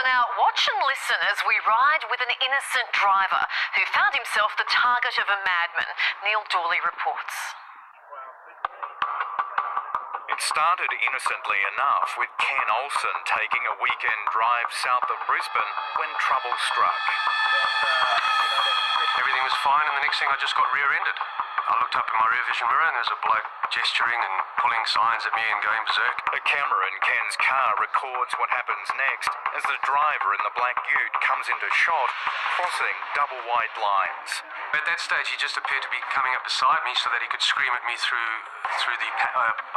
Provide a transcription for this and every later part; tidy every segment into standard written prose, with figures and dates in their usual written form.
now watch and listen as we ride with an innocent driver who found himself the target of a madman. Neil Dawley reports. It started innocently enough with Ken Olsen taking a weekend drive south of Brisbane when trouble struck. Everything was fine, and the next thing I just got rear-ended. I looked up in my rear vision mirror and there was a bloke gesturing and pulling signs at me and going berserk. A camera in Ken's car records what happens next as the driver in the black ute comes into shot, crossing double white lines. At that stage, he just appeared to be coming up beside me so that he could scream at me through the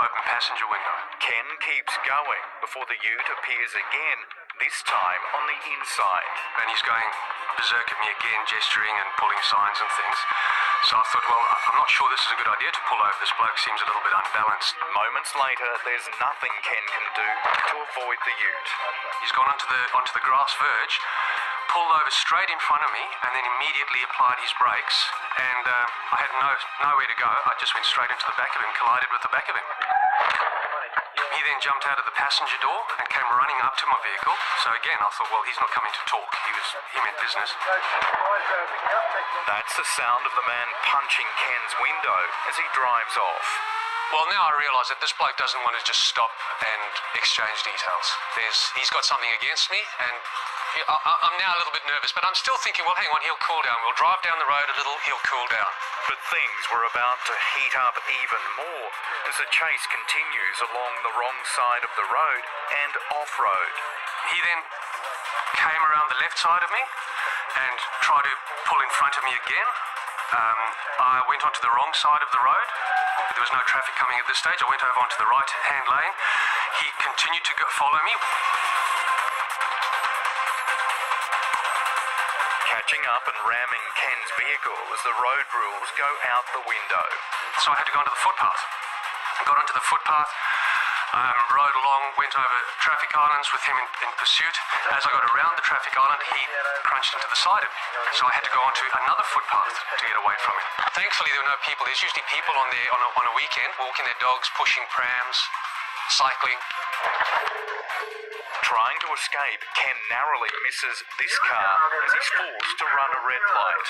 open passenger window. Ken keeps going before the ute appears again, this time on the inside. And he's going berserk at me again, gesturing and pulling signs and things. So I thought, well, I'm not sure this is a good idea to pull over. This bloke seems a little bit unbalanced. Moments later, there's nothing Ken can do to avoid the ute. He's gone onto the grass verge, pulled over straight in front of me, and then immediately applied his brakes. And I had nowhere to go. I just went straight into the back of him, collided with the back of him. He then jumped out of the passenger door and came running up to my vehicle. So again, I thought, well, he's not coming to talk. He meant business. That's the sound of the man punching Ken's window as he drives off. Well, now I realise that this bloke doesn't want to just stop and exchange details. He's got something against me, and I'm now a little bit nervous, but I'm still thinking, well, hang on, he'll cool down. We'll drive down the road a little, he'll cool down. But things were about to heat up even more as the chase continues along the wrong side of the road and off-road. He then came around the left side of me and tried to pull in front of me again. I went onto the wrong side of the road. There was no traffic coming at this stage. I went over onto the right-hand lane. He continued to follow me. Catching up and ramming Ken's vehicle as the road rules go out the window. So I had to go onto the footpath. I got onto the footpath, rode along, went over traffic islands with him in pursuit. As I got around the traffic island, he crunched into the side of me. So I had to go onto another footpath to get away from him. Thankfully, there were no people. There's usually people on there on a weekend, walking their dogs, pushing prams, cycling. Trying to escape, Ken narrowly misses this car as he's forced to run a red light.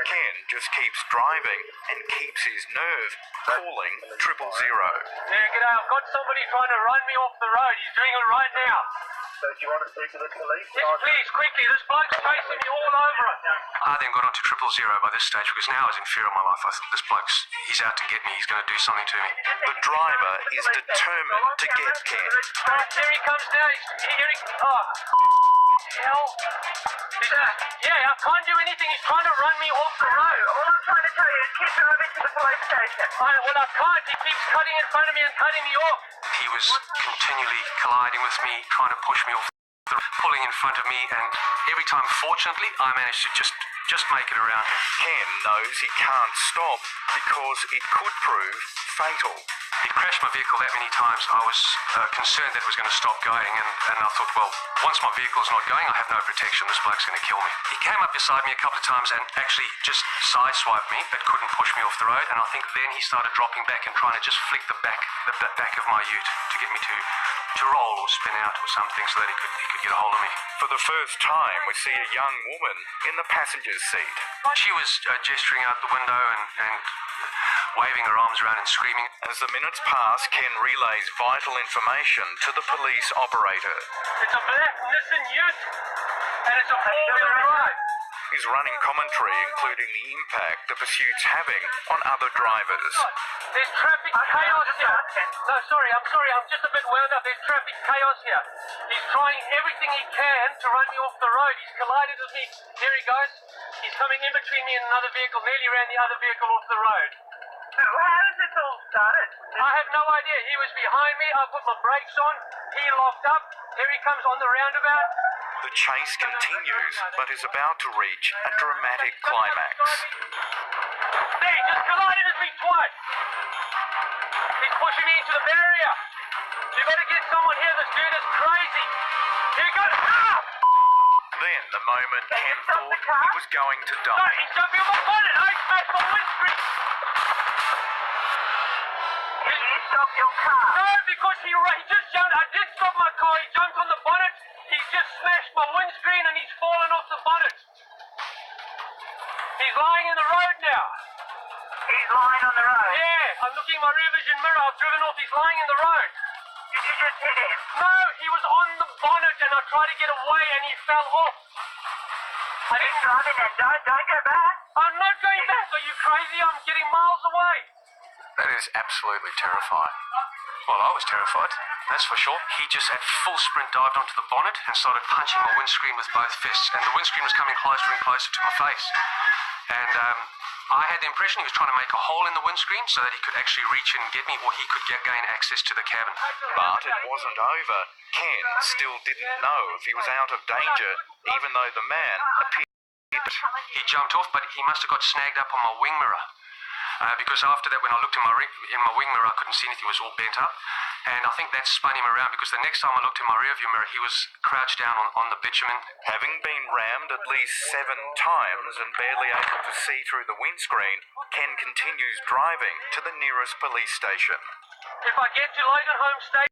Ken just keeps driving and keeps his nerve, calling 000. Yeah, g'day, I've got somebody trying to run me off the road. He's doing it right now. So do you want to speak to the police? Yes, please, quickly. This bloke's chasing me all over it. I then got onto 000 by this stage because now I was in fear of my life. I thought, this bloke's, he's out to get me. He's going to do something to me. The driver is determined to get Ken. Here he comes now. Oh, hell. Yeah, I can't do anything. He's trying to run me off the road. All I'm trying to tell you is keep driving to the police station. Well, I can't. He keeps cutting in front of me and cutting me off. He was continually colliding with me, trying to push me off, pulling in front of me, and every time, fortunately, I managed to just make it around him. Ken knows he can't stop because it could prove fatal. He crashed my vehicle that many times. I was concerned that it was going to stop going, and I thought, well, once my vehicle's not going, I have no protection. This bloke's going to kill me. He came up beside me a couple of times and actually just sideswiped me, but couldn't push me off the road. And I think then he started dropping back and trying to just flick the back of my ute to get me to roll or spin out or something so that he could get a hold of me. For the first time, we see a young woman in the passenger's seat. She was gesturing out the window and waving her arms around and screaming. As the minutes pass, Ken relays vital information to the police operator. It's a black Nissan Ute, and it's a four-wheel drive. He's running commentary, including the impact the pursuit's having on other drivers. There's traffic chaos here. No, sorry, I'm just a bit wound up. There's traffic chaos here. He's trying everything he can to run me off the road. He's collided with me. Here he goes. He's coming in between me and another vehicle, nearly ran the other vehicle off the road. How does this all started? I have no idea. He was behind me. I put my brakes on. He locked up. Here he comes on the roundabout. The chase continues, but is about to reach a dramatic climax. There, he just collided with me twice. He's pushing me into the barrier. You better get someone here. This dude is crazy. Here he goes. Ah! Then, the moment Ken thought he was going to No, die. he's jumping on my bonnet. I smashed my windscreen. Will you stop your car? No, because he just jumped. I did stop my car. He jumped on the bonnet He's just smashed my windscreen and he's fallen off the bonnet. He's lying in the road now. He's lying on the road. Yeah, I'm looking in my rear vision mirror. I've driven off. He's lying in the road. Did you just hit him? No, he was on the bonnet and I tried to get away and he fell off. I Keep didn't... driving then. Don't go back. I'm not going back. Are you crazy? I'm getting miles away. That is absolutely terrifying. Well, I was terrified, that's for sure. He just at full sprint dived onto the bonnet and started punching my windscreen with both fists. And the windscreen was coming closer and closer to my face. And I had the impression he was trying to make a hole in the windscreen so that he could actually reach in and get me, or he could gain access to the cabin. But it wasn't over. Ken still didn't know if he was out of danger, even though the man appeared. He jumped off, but he must have got snagged up on my wing mirror. Because after that, when I looked in my wing mirror, I couldn't see anything. It was all bent up. And I think that spun him around, because the next time I looked in my rearview mirror, he was crouched down on the bitumen. Having been rammed at least 7 times and barely able to see through the windscreen, Ken continues driving to the nearest police station. If I get to Loganholme Station...